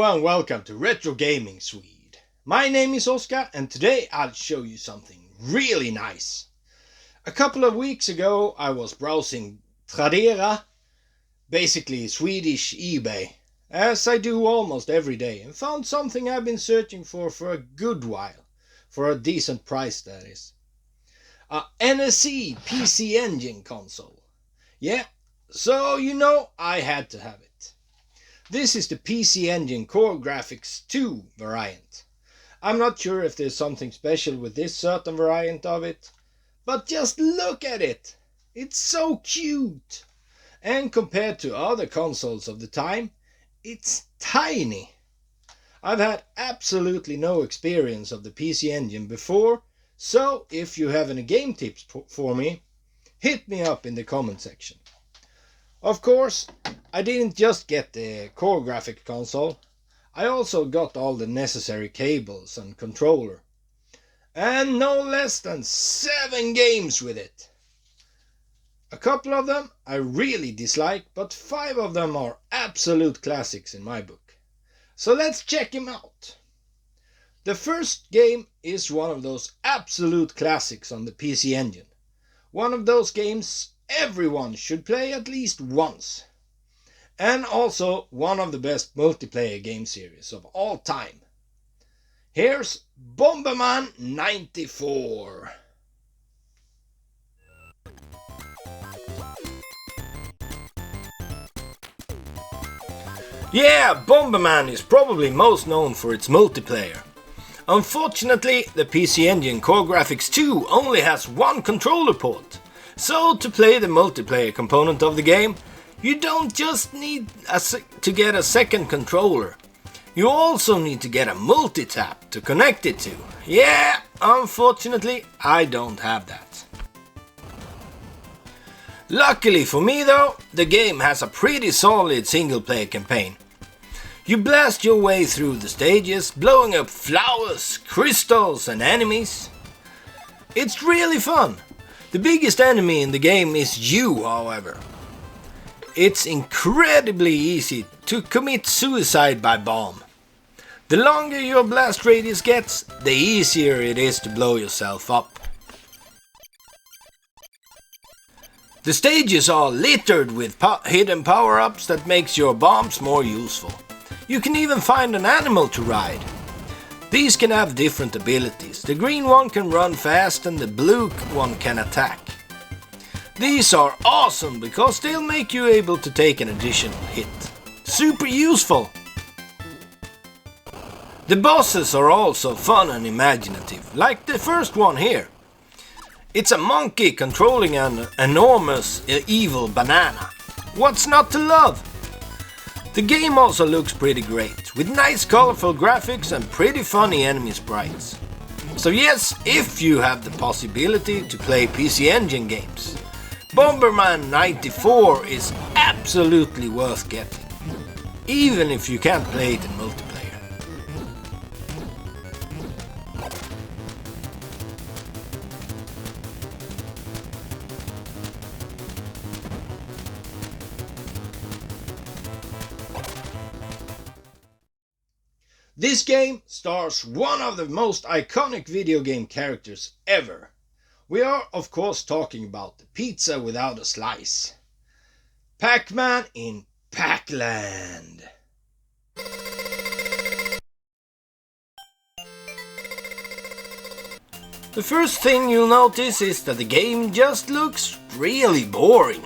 and welcome to Retro Gaming Swede. My name is Oskar and today I'll show you something really nice. A couple of weeks ago I was browsing Tradera, basically Swedish eBay, as I do almost every day, and found something I've been searching for a good while, for a decent price that is. A NSE PC Engine console. Yeah, so you know I had to have it. This is the PC Engine coregrafx 2 variant. I'm not sure if there's something special with this certain variant of it, but just look at it! It's so cute! And compared to other consoles of the time, it's tiny. I've had absolutely no experience of the PC Engine before, so if you have any game tips for me, hit me up in the comment section. Of course, I didn't just get the coregrafx console, I also got all the necessary cables and controller. And no less than 7 games with it. A couple of them I really dislike, but 5 of them are absolute classics in my book. So let's check them out. The first game is one of those absolute classics on the PC Engine. One of those games everyone should play at least once. And also one of the best multiplayer game series of all time. Here's Bomberman 94. Yeah, Bomberman is probably most known for its multiplayer. Unfortunately, the PC Engine coregrafx 2 only has one controller port. So to play the multiplayer component of the game, you don't just need to get a second controller. You also need to get a multi-tap to connect it to. Yeah, unfortunately, I don't have that. Luckily for me though, the game has a pretty solid single-player campaign. You blast your way through the stages, blowing up flowers, crystals and enemies. It's really fun. The biggest enemy in the game is you, however. It's incredibly easy to commit suicide by bomb. The longer your blast radius gets, the easier it is to blow yourself up. The stages are littered with hidden power-ups that makes your bombs more useful. You can even find an animal to ride. These can have different abilities. The green one can run fast and the blue one can attack. These are awesome because they'll make you able to take an additional hit. Super useful! The bosses are also fun and imaginative, like the first one here. It's a monkey controlling an enormous evil banana. What's not to love? The game also looks pretty great, with nice colorful graphics and pretty funny enemy sprites. So yes, if you have the possibility to play PC Engine games, Bomberman 94 is absolutely worth getting, even if you can't play it in multiplayer. This game stars one of the most iconic video game characters ever. We are of course talking about the pizza without a slice. Pac-Man in Pac Land. The first thing you'll notice is that the game just looks really boring.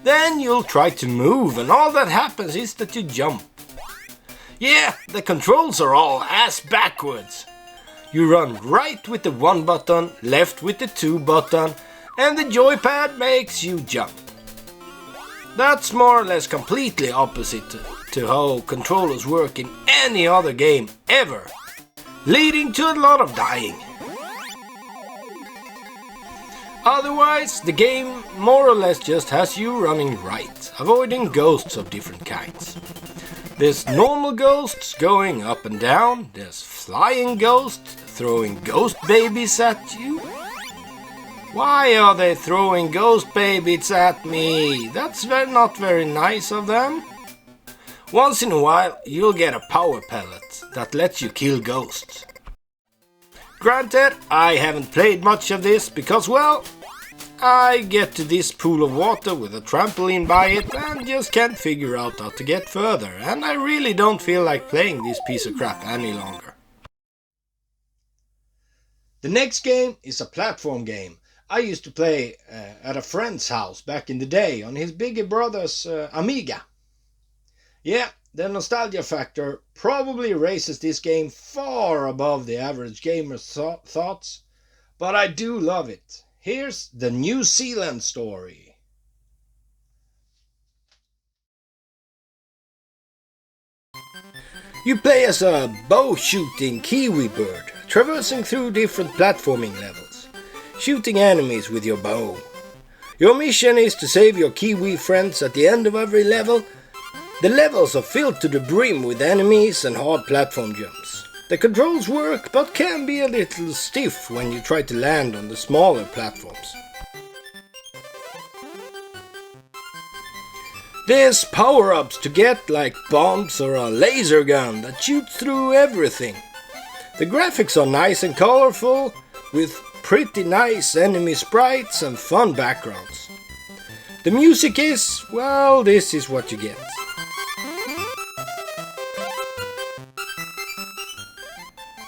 Then you'll try to move and all that happens is that you jump. Yeah, the controls are all ass backwards. You run right with the 1 button, left with the 2 button, and the joypad makes you jump. That's more or less completely opposite to how controllers work in any other game ever, leading to a lot of dying. Otherwise, the game more or less just has you running right, avoiding ghosts of different kinds. There's normal ghosts going up and down, there's flying ghosts throwing ghost babies at you. Why are they throwing ghost babies at me? That's not very nice of them. Once in a while you'll get a power pellet that lets you kill ghosts. Granted, I haven't played much of this because, well, I get to this pool of water with a trampoline by it and just can't figure out how to get further, and I really don't feel like playing this piece of crap any longer. The next game is a platform game I used to play at a friend's house back in the day on his bigger brother's Amiga. Yeah, the nostalgia factor probably raises this game far above the average gamer's thoughts, but I do love it. Here's the New Zealand story. You play as a bow-shooting kiwi bird, traversing through different platforming levels, shooting enemies with your bow. Your mission is to save your kiwi friends at the end of every level. The levels are filled to the brim with enemies and hard platform jumps. The controls work, but can be a little stiff when you try to land on the smaller platforms. There's power-ups to get, like bombs or a laser gun that shoots through everything. The graphics are nice and colorful, with pretty nice enemy sprites and fun backgrounds. The music is, well, this is what you get.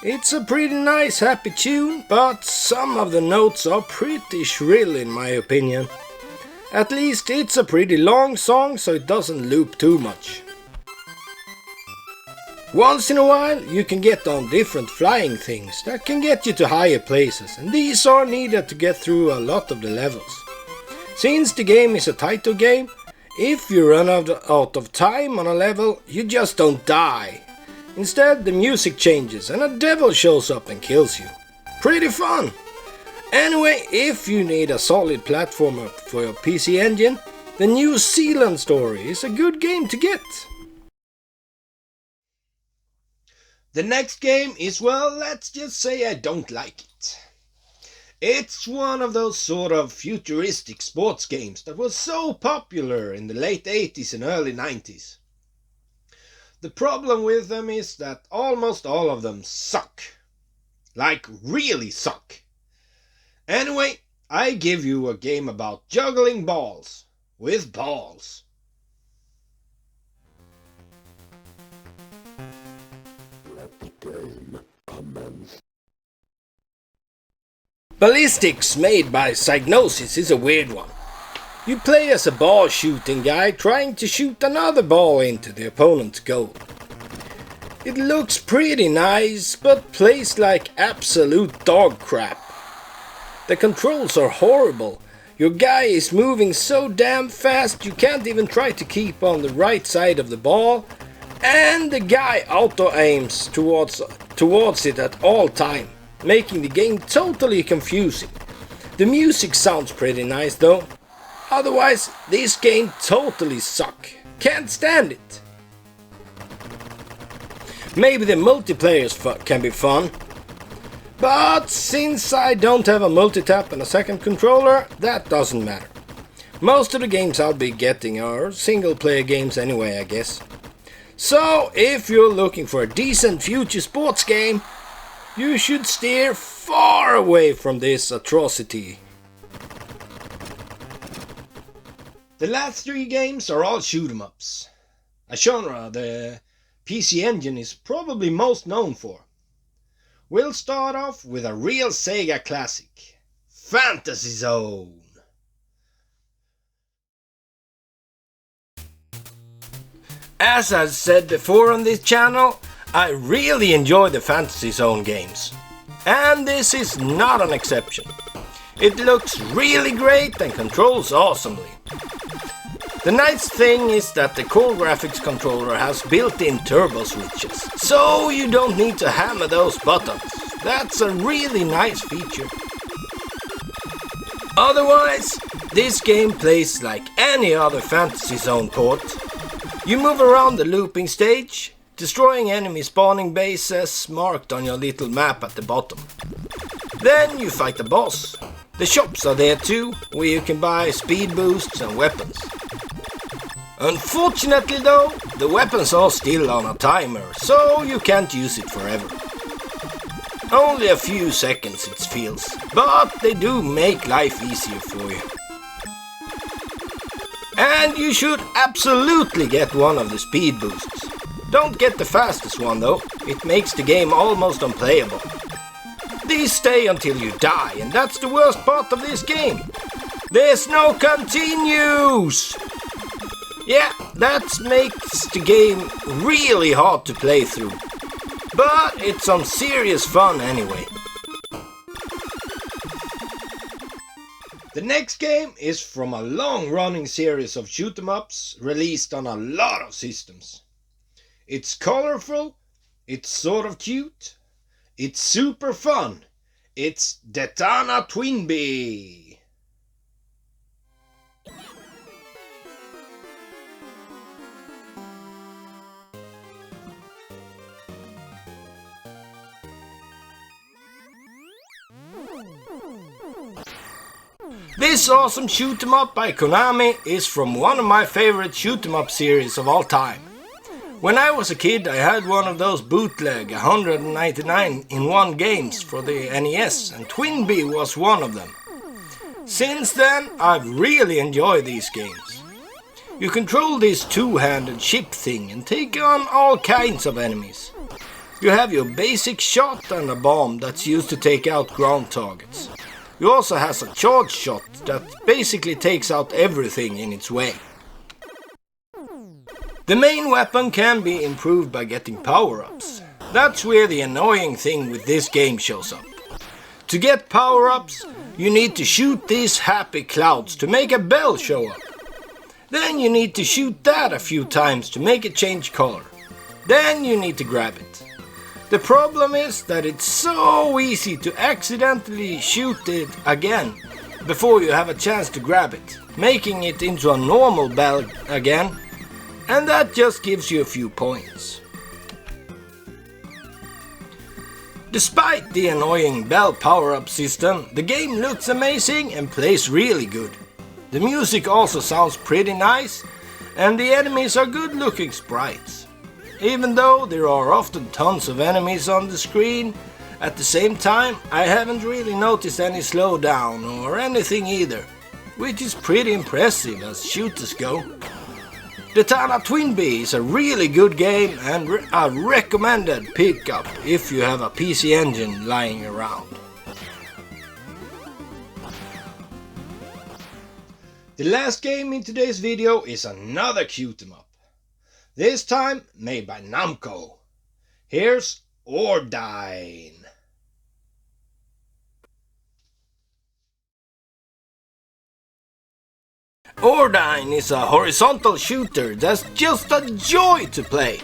It's a pretty nice happy tune, but some of the notes are pretty shrill in my opinion. At least it's a pretty long song, so it doesn't loop too much. Once in a while you can get on different flying things that can get you to higher places, and these are needed to get through a lot of the levels. Since the game is a title game, if you run out of time on a level, you just don't die. Instead, the music changes and a devil shows up and kills you. Pretty fun! Anyway, if you need a solid platformer for your PC engine, the New Zealand story is a good game to get. The next game is, well, let's just say I don't like it. It's one of those sort of futuristic sports games that was so popular in the late 80s and early 90s. The problem with them is that almost all of them suck. Like, really suck. Anyway, I give you a game about juggling balls with balls. Let the game commence. Ballistix, made by Psygnosis, is a weird one. You play as a ball shooting guy trying to shoot another ball into the opponent's goal. It looks pretty nice, but plays like absolute dog crap. The controls are horrible. Your guy is moving so damn fast you can't even try to keep on the right side of the ball, and the guy auto-aims towards it at all time, making the game totally confusing. The music sounds pretty nice though. Otherwise, this game totally suck. Can't stand it. Maybe the multiplayer can be fun. But since I don't have a multitap and a second controller, that doesn't matter. Most of the games I'll be getting are single player games anyway, I guess. So if you're looking for a decent future sports game, you should steer far away from this atrocity. The last three games are all shoot 'em ups, a genre the PC Engine is probably most known for. We'll start off with a real Sega classic, Fantasy Zone. As I've said before on this channel, I really enjoy the Fantasy Zone games. And this is not an exception. It looks really great and controls awesomely. The nice thing is that the coregrafx controller has built-in turbo switches, so you don't need to hammer those buttons. That's a really nice feature. Otherwise, this game plays like any other Fantasy Zone port. You move around the looping stage, destroying enemy spawning bases marked on your little map at the bottom. Then you fight the boss. The shops are there too, where you can buy speed boosts and weapons. Unfortunately though, the weapons are still on a timer, so you can't use it forever. Only a few seconds it feels, but they do make life easier for you. And you should absolutely get one of the speed boosts. Don't get the fastest one though, it makes the game almost unplayable. These stay until you die, and that's the worst part of this game. There's no continues! Yeah, that makes the game really hard to play through. But it's some serious fun anyway. The next game is from a long-running series of shoot-em-ups released on a lot of systems. It's colorful, it's sort of cute, it's super fun. It's Detana Twinbee. This awesome shoot-em-up by Konami is from one of my favorite shoot-em-up series of all time. When I was a kid I had one of those bootleg 199 in one games for the NES, and Twinbee was one of them. Since then I've really enjoyed these games. You control this two-handed ship thing and take on all kinds of enemies. You have your basic shot and a bomb that's used to take out ground targets. You also has a charge shot that basically takes out everything in its way. The main weapon can be improved by getting power-ups. That's where the annoying thing with this game shows up. To get power-ups, you need to shoot these happy clouds to make a bell show up. Then you need to shoot that a few times to make it change color. Then you need to grab it. The problem is that it's so easy to accidentally shoot it again before you have a chance to grab it, making it into a normal bell again, and that just gives you a few points. Despite the annoying bell power-up system, the game looks amazing and plays really good. The music also sounds pretty nice, and the enemies are good looking sprites. Even though there are often tons of enemies on the screen, at the same time I haven't really noticed any slowdown or anything either, which is pretty impressive as shooters go. Detana Twinbee is a really good game and a recommended pickup if you have a PC Engine lying around. The last game in today's video is another shoot-em-up. This time made by Namco. Here's Ordyne. Ordyne is a horizontal shooter that's just a joy to play.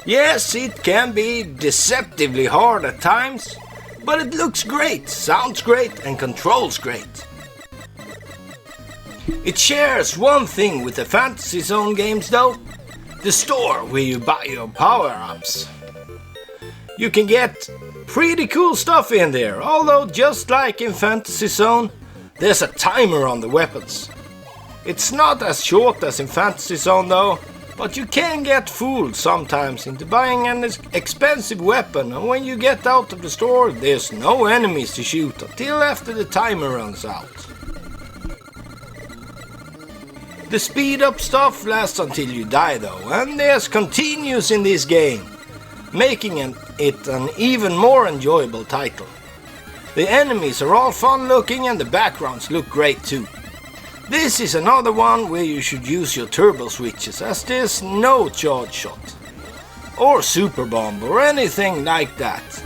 Yes, it can be deceptively hard at times, but it looks great, sounds great and controls great. It shares one thing with the Fantasy Zone games though, the store where you buy your power-ups. You can get pretty cool stuff in there, although just like in Fantasy Zone, there's a timer on the weapons. It's not as short as in Fantasy Zone though, but you can get fooled sometimes into buying an expensive weapon, and when you get out of the store there's no enemies to shoot until after the timer runs out. The speed up stuff lasts until you die though, and there's continues in this game, making it an even more enjoyable title. The enemies are all fun looking and the backgrounds look great too. This is another one where you should use your turbo switches, as there's no charge shot or super bomb or anything like that.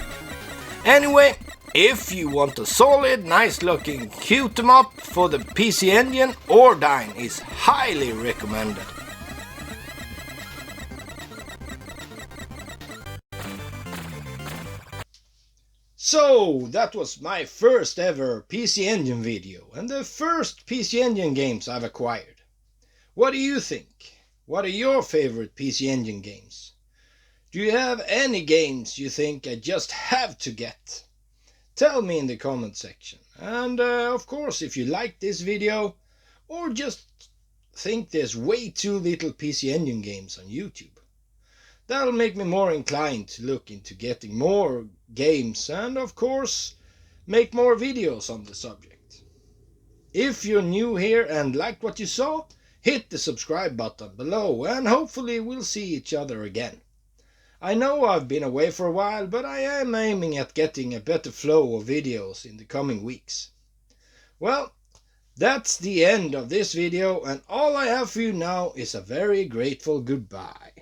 Anyway, if you want a solid, nice looking shoot-em-up for the PC Engine, Ordyne is highly recommended. So that was my first ever PC Engine video and the first PC Engine games I've acquired. What do you think? What are your favorite PC Engine games? Do you have any games you think I just have to get? Tell me in the comment section, and of course if you like this video or just think there's way too little PC Engine games on YouTube. That'll make me more inclined to look into getting more games and, of course, make more videos on the subject. If you're new here and liked what you saw, hit the subscribe button below and hopefully we'll see each other again. I know I've been away for a while, but I am aiming at getting a better flow of videos in the coming weeks. Well, that's the end of this video, and all I have for you now is a very grateful goodbye.